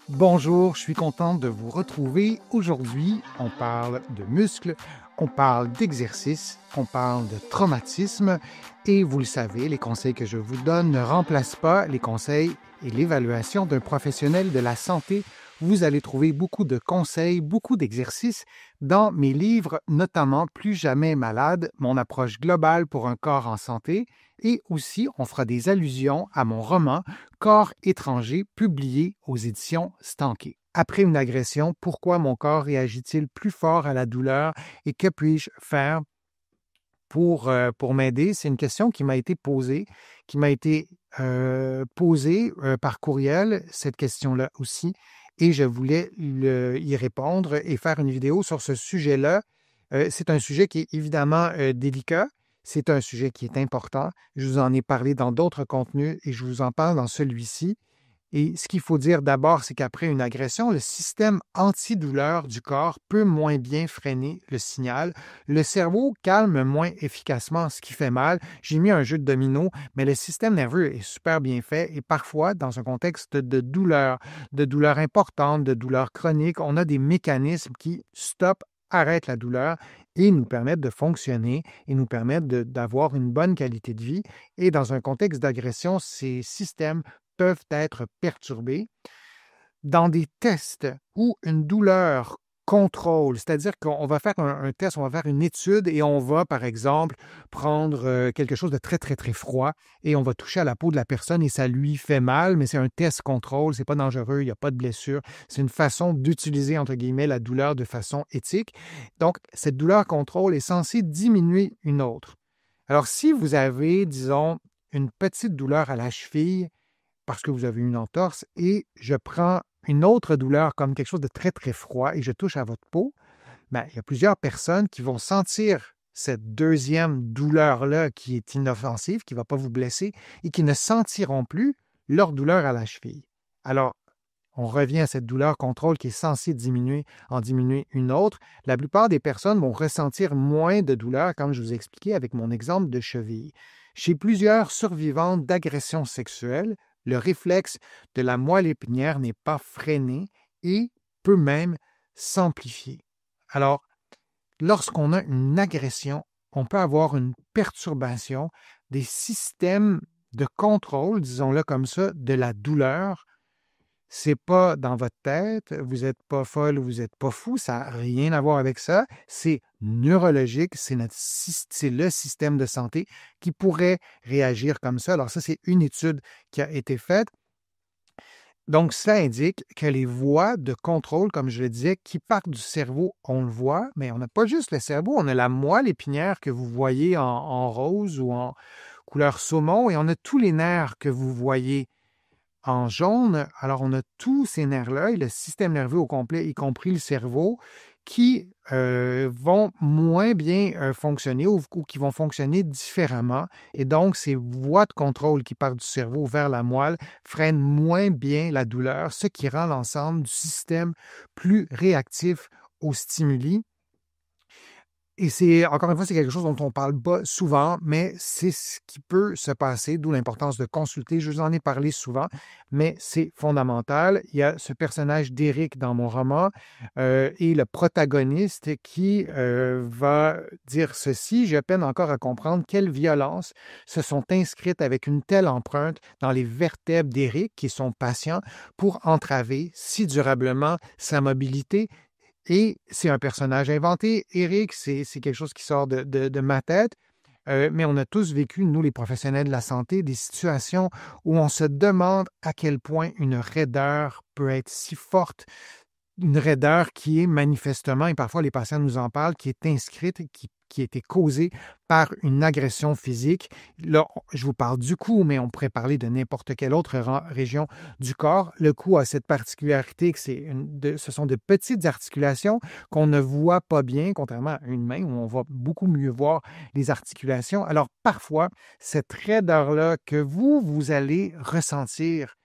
Bonjour, je suis contente de vous retrouver. Aujourd'hui, on parle de muscles, on parle d'exercice, on parle de traumatisme et vous le savez, les conseils que je vous donne ne remplacent pas les conseils et l'évaluation d'un professionnel de la santé. Vous allez trouver beaucoup de conseils, beaucoup d'exercices dans mes livres, notamment Plus jamais malade, mon approche globale pour un corps en santé, et aussi on fera des allusions à mon roman Corps étranger, publié aux éditions Stankey. Après une agression, pourquoi mon corps réagit-il plus fort à la douleur et que puis-je faire pour m'aider? C'est une question qui m'a été posée, par courriel, cette question-là aussi, et je voulais y répondre et faire une vidéo sur ce sujet-là. C'est un sujet qui est évidemment délicat. C'est un sujet qui est important. Je vous en ai parlé dans d'autres contenus et je vous en parle dans celui-ci. Et ce qu'il faut dire d'abord, c'est qu'après une agression, le système antidouleur du corps peut moins bien freiner le signal. Le cerveau calme moins efficacement ce qui fait mal. J'ai mis un jeu de domino, mais le système nerveux est super bien fait et parfois, dans un contexte de douleur importante, de douleur chronique, on a des mécanismes qui stoppent, arrêtent la douleur et nous permettent de fonctionner et nous permettent d'avoir une bonne qualité de vie. Et dans un contexte d'agression, ces systèmes peuvent être perturbés dans des tests où une douleur contrôle, c'est-à-dire qu'on va faire un test, on va faire une étude et on va, par exemple, prendre quelque chose de très, très, très froid et on va toucher à la peau de la personne et ça lui fait mal, mais c'est un test contrôle, c'est pas dangereux, il n'y a pas de blessure. C'est une façon d'utiliser, entre guillemets, la douleur de façon éthique. Donc, cette douleur contrôle est censée diminuer une autre. Alors, si vous avez, disons, une petite douleur à la cheville, parce que vous avez une entorse et je prends une autre douleur comme quelque chose de très, très froid et je touche à votre peau, ben, il y a plusieurs personnes qui vont sentir cette deuxième douleur-là qui est inoffensive, qui ne va pas vous blesser et qui ne sentiront plus leur douleur à la cheville. Alors, on revient à cette douleur contrôle qui est censée en diminuer une autre. La plupart des personnes vont ressentir moins de douleur, comme je vous ai expliqué avec mon exemple de cheville. Chez plusieurs survivantes d'agressions sexuelles, le réflexe de la moelle épinière n'est pas freiné et peut même s'amplifier. Alors, lorsqu'on a une agression, on peut avoir une perturbation des systèmes de contrôle, disons-le comme ça, de la douleur. C'est pas dans votre tête, vous n'êtes pas folle ou vous n'êtes pas fou, ça n'a rien à voir avec ça. C'est neurologique, c'est le système de santé qui pourrait réagir comme ça. Alors ça, c'est une étude qui a été faite. Donc, cela indique que les voies de contrôle, comme je le disais, qui partent du cerveau, on le voit, mais on n'a pas juste le cerveau, on a la moelle épinière que vous voyez en rose ou en couleur saumon, et on a tous les nerfs que vous voyez en jaune. Alors, on a tous ces nerfs-là et le système nerveux au complet, y compris le cerveau, qui vont moins bien fonctionner ou qui vont fonctionner différemment. Et donc, ces voies de contrôle qui partent du cerveau vers la moelle freinent moins bien la douleur, ce qui rend l'ensemble du système plus réactif aux stimuli. Et c'est, encore une fois, c'est quelque chose dont on parle pas souvent, mais c'est ce qui peut se passer, d'où l'importance de consulter. Je vous en ai parlé souvent, mais c'est fondamental. Il y a ce personnage d'Éric dans mon roman et le protagoniste qui va dire ceci: je peine encore à comprendre quelles violences se sont inscrites avec une telle empreinte dans les vertèbres d'Éric, qui est son patient, pour entraver si durablement sa mobilité. Et c'est un personnage inventé. Éric, c'est quelque chose qui sort de ma tête. Mais on a tous vécu, nous les professionnels de la santé, des situations où on se demande à quel point une raideur peut être si forte, une raideur qui est manifestement, et parfois les patients nous en parlent, qui est inscrite, qui a été causée par une agression physique. Là, je vous parle du cou, mais on pourrait parler de n'importe quelle autre région du corps. Le cou a cette particularité que ce sont de petites articulations qu'on ne voit pas bien, contrairement à une main où on va beaucoup mieux voir les articulations. Alors parfois, cette raideur-là que vous allez ressentir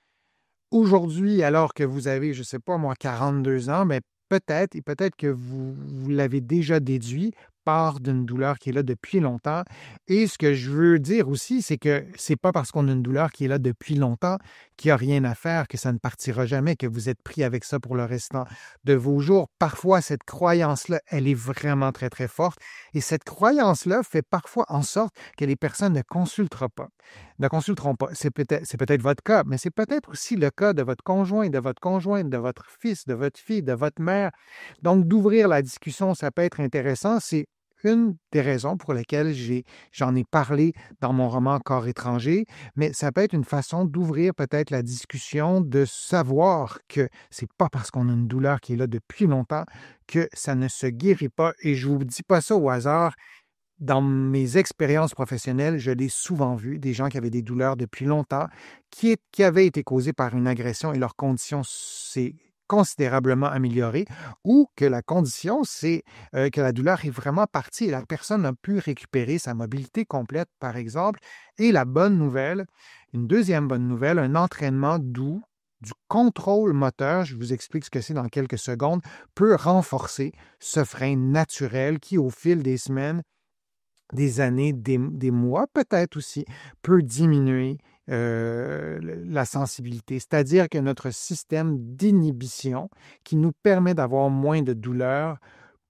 aujourd'hui, alors que vous avez, je ne sais pas moi, 42 ans, mais peut-être, et peut-être que vous l'avez déjà déduit, part d'une douleur qui est là depuis longtemps. Et ce que je veux dire aussi, c'est que c'est pas parce qu'on a une douleur qui est là depuis longtemps qu'il n'y a rien à faire, que ça ne partira jamais, que vous êtes pris avec ça pour le restant de vos jours. Parfois, cette croyance-là, elle est vraiment très, très forte. Et cette croyance-là fait parfois en sorte que les personnes ne consulteront pas. C'est peut-être votre cas, mais c'est peut-être aussi le cas de votre conjoint, de votre conjointe, de votre fils, de votre fille, de votre mère. Donc, d'ouvrir la discussion, ça peut être intéressant. C'est une des raisons pour lesquelles j'en ai parlé dans mon roman Corps étranger, mais ça peut être une façon d'ouvrir peut-être la discussion, de savoir que c'est pas parce qu'on a une douleur qui est là depuis longtemps que ça ne se guérit pas. Et je vous dis pas ça au hasard. Dans mes expériences professionnelles, je l'ai souvent vu, des gens qui avaient des douleurs depuis longtemps, qui avaient été causées par une agression et leur condition s'est considérablement améliorée, ou que la condition, c'est que la douleur est vraiment partie et la personne a pu récupérer sa mobilité complète, par exemple. Et la bonne nouvelle, une deuxième bonne nouvelle, un entraînement doux, du contrôle moteur, je vous explique ce que c'est dans quelques secondes, peut renforcer ce frein naturel qui, au fil des semaines, des années, des mois peut-être aussi, peut diminuer la sensibilité. C'est-à-dire que notre système d'inhibition qui nous permet d'avoir moins de douleur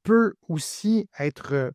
peut aussi être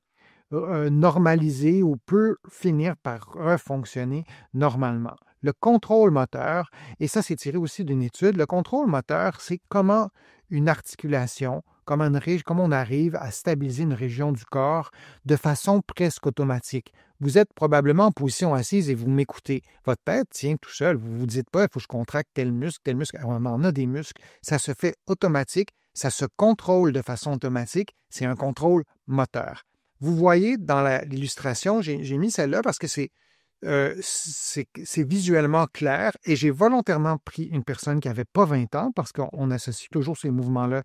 normalisé ou peut finir par refonctionner normalement. Le contrôle moteur, et ça c'est tiré aussi d'une étude, le contrôle moteur, c'est comment une articulation, comment on arrive à stabiliser une région du corps de façon presque automatique. Vous êtes probablement en position assise et vous m'écoutez. Votre tête tient tout seul. Vous ne vous dites pas, il faut que je contracte tel muscle, tel muscle. On en a des muscles. Ça se fait automatique. Ça se contrôle de façon automatique. C'est un contrôle moteur. Vous voyez dans l'illustration, j'ai mis celle-là parce que c'est visuellement clair et j'ai volontairement pris une personne qui n'avait pas 20 ans parce qu'on associe toujours ces mouvements-là,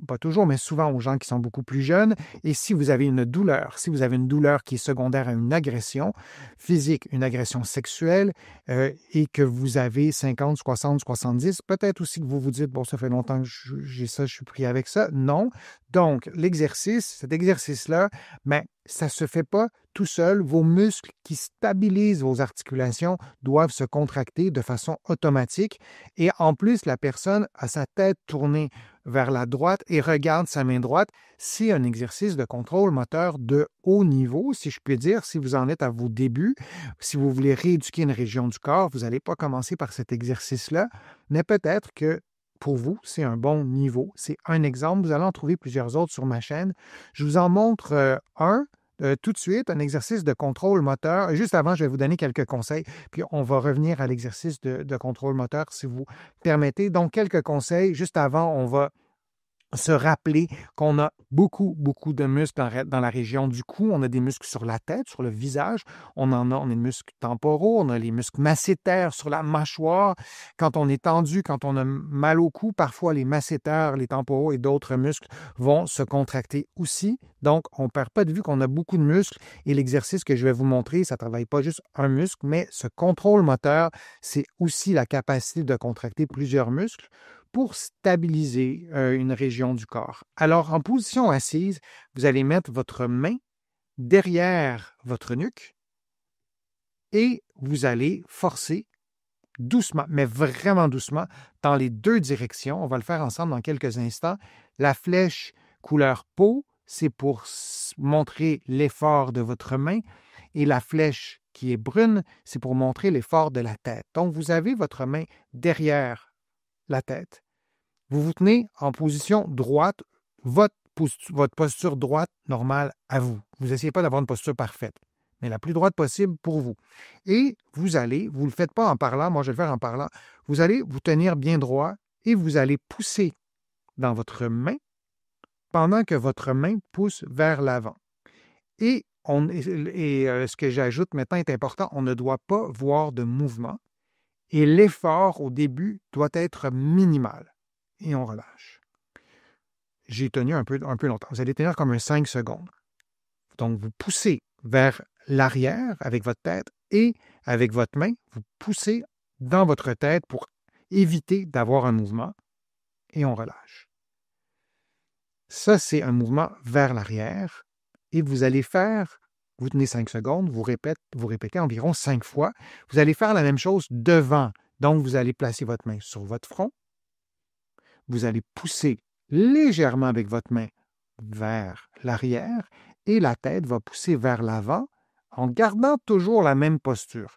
pas toujours, mais souvent aux gens qui sont beaucoup plus jeunes. Et si vous avez une douleur qui est secondaire à une agression physique, une agression sexuelle, et que vous avez 50, 60, 70, peut-être aussi que vous vous dites, bon, ça fait longtemps que j'ai ça, je suis pris avec ça. Non. Donc, cet exercice-là, mais ça ne se fait pas tout seul. Vos muscles qui stabilisent vos articulations doivent se contracter de façon automatique. Et en plus, la personne a sa tête tournée vers la droite et regarde sa main droite. C'est un exercice de contrôle moteur de haut niveau, si je puis dire. Si vous en êtes à vos débuts, si vous voulez rééduquer une région du corps, vous n'allez pas commencer par cet exercice-là, mais peut-être que pour vous, c'est un bon niveau. C'est un exemple. Vous allez en trouver plusieurs autres sur ma chaîne. Je vous en montre un tout de suite, un exercice de contrôle moteur. Juste avant, je vais vous donner quelques conseils, puis on va revenir à l'exercice de contrôle moteur, si vous permettez. Donc, quelques conseils. Juste avant, on va se rappeler qu'on a beaucoup, beaucoup de muscles dans la région du cou. On a des muscles sur la tête, sur le visage. On a des muscles temporaux, on a les muscles masséters sur la mâchoire. Quand on est tendu, quand on a mal au cou, parfois les masséters, les temporaux et d'autres muscles vont se contracter aussi. Donc, on ne perd pas de vue qu'on a beaucoup de muscles. Et l'exercice que je vais vous montrer, ça ne travaille pas juste un muscle, mais ce contrôle moteur, c'est aussi la capacité de contracter plusieurs muscles pour stabiliser une région du corps. Alors, en position assise, vous allez mettre votre main derrière votre nuque et vous allez forcer doucement, mais vraiment doucement, dans les deux directions. On va le faire ensemble dans quelques instants. La flèche couleur peau, c'est pour montrer l'effort de votre main et la flèche qui est brune, c'est pour montrer l'effort de la tête. Donc, vous avez votre main derrière la tête. Vous vous tenez en position droite, votre posture droite normale à vous. Vous n'essayez pas d'avoir une posture parfaite, mais la plus droite possible pour vous. Et vous ne le faites pas en parlant, moi je vais le faire en parlant, vous allez vous tenir bien droit et vous allez pousser dans votre main pendant que votre main pousse vers l'avant. Et ce que j'ajoute maintenant est important, on ne doit pas voir de mouvement et l'effort au début doit être minimal. Et on relâche. J'ai tenu un peu longtemps. Vous allez tenir comme un 5 secondes. Donc, vous poussez vers l'arrière avec votre tête et avec votre main, vous poussez dans votre tête pour éviter d'avoir un mouvement et on relâche. Ça, c'est un mouvement vers l'arrière. et vous allez faire, vous tenez 5 secondes, vous répétez environ 5 fois. Vous allez faire la même chose devant. Donc, vous allez placer votre main sur votre front. Vous allez pousser légèrement avec votre main vers l'arrière et la tête va pousser vers l'avant en gardant toujours la même posture.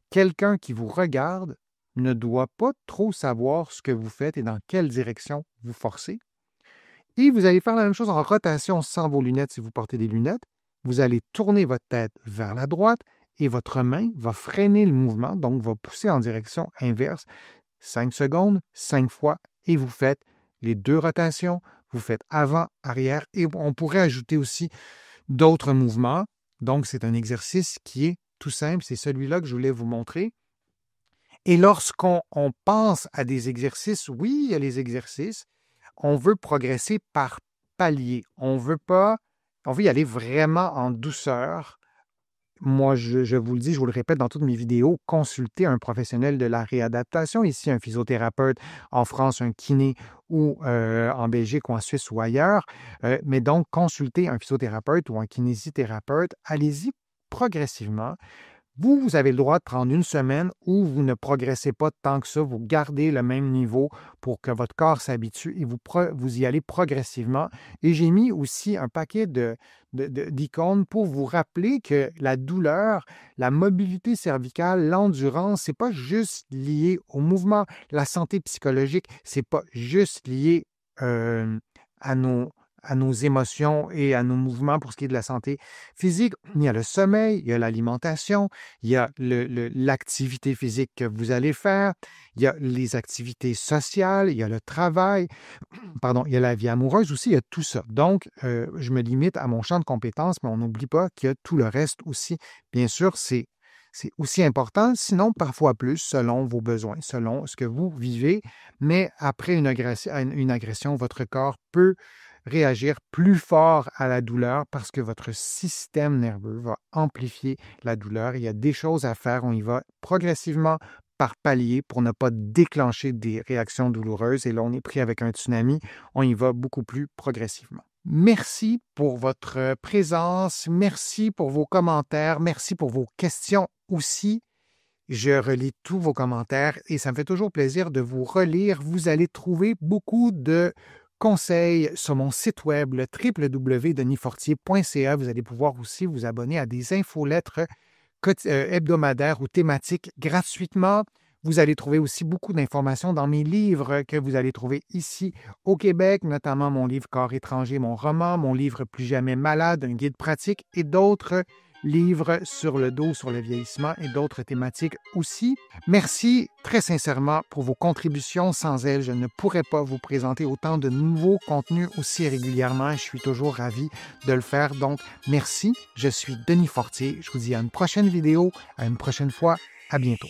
Quelqu'un qui vous regarde ne doit pas trop savoir ce que vous faites et dans quelle direction vous forcez. Et vous allez faire la même chose en rotation sans vos lunettes si vous portez des lunettes. Vous allez tourner votre tête vers la droite et votre main va freiner le mouvement, donc va pousser en direction inverse. 5 secondes, 5 fois, et vous faites les 2 rotations, vous faites avant, arrière, et on pourrait ajouter aussi d'autres mouvements. Donc, c'est un exercice qui est tout simple, c'est celui-là que je voulais vous montrer. Et lorsqu'on pense à des exercices, oui, il y a les exercices, on veut progresser par palier. On veut y aller vraiment en douceur. Moi, je vous le dis, je vous le répète dans toutes mes vidéos, consultez un professionnel de la réadaptation, ici un physiothérapeute, en France un kiné ou en Belgique ou en Suisse ou ailleurs. Mais donc, consultez un physiothérapeute ou un kinésithérapeute. Allez-y progressivement. Vous avez le droit de prendre une semaine où vous ne progressez pas tant que ça, vous gardez le même niveau pour que votre corps s'habitue et vous y allez progressivement. Et j'ai mis aussi un paquet d'icônes pour vous rappeler que la douleur, la mobilité cervicale, l'endurance, ce n'est pas juste lié au mouvement. La santé psychologique, ce n'est pas juste lié à nos émotions et à nos mouvements pour ce qui est de la santé physique. Il y a le sommeil, il y a l'alimentation, il y a l'activité physique que vous allez faire, il y a les activités sociales, il y a le travail, pardon, il y a la vie amoureuse aussi, il y a tout ça. Donc, je me limite à mon champ de compétences, mais on n'oublie pas qu'il y a tout le reste aussi. Bien sûr, c'est aussi important, sinon parfois plus, selon vos besoins, selon ce que vous vivez. Mais après une agression, votre corps peut réagir plus fort à la douleur parce que votre système nerveux va amplifier la douleur. Il y a des choses à faire. On y va progressivement par palier pour ne pas déclencher des réactions douloureuses. Et là, on est pris avec un tsunami. On y va beaucoup plus progressivement. Merci pour votre présence. Merci pour vos commentaires. Merci pour vos questions aussi. Je relis tous vos commentaires et ça me fait toujours plaisir de vous relire. Vous allez trouver beaucoup de conseils sur mon site web, le www.denisfortier.ca. Vous allez pouvoir aussi vous abonner à des infolettres hebdomadaires ou thématiques gratuitement. Vous allez trouver aussi beaucoup d'informations dans mes livres que vous allez trouver ici au Québec, notamment mon livre Corps étranger, mon roman, mon livre Plus jamais malade, un guide pratique et d'autres livres sur le dos, sur le vieillissement et d'autres thématiques aussi. Merci très sincèrement pour vos contributions. Sans elles, je ne pourrais pas vous présenter autant de nouveaux contenus aussi régulièrement. Je suis toujours ravi de le faire. Donc, merci. Je suis Denis Fortier. Je vous dis à une prochaine vidéo, à une prochaine fois. À bientôt.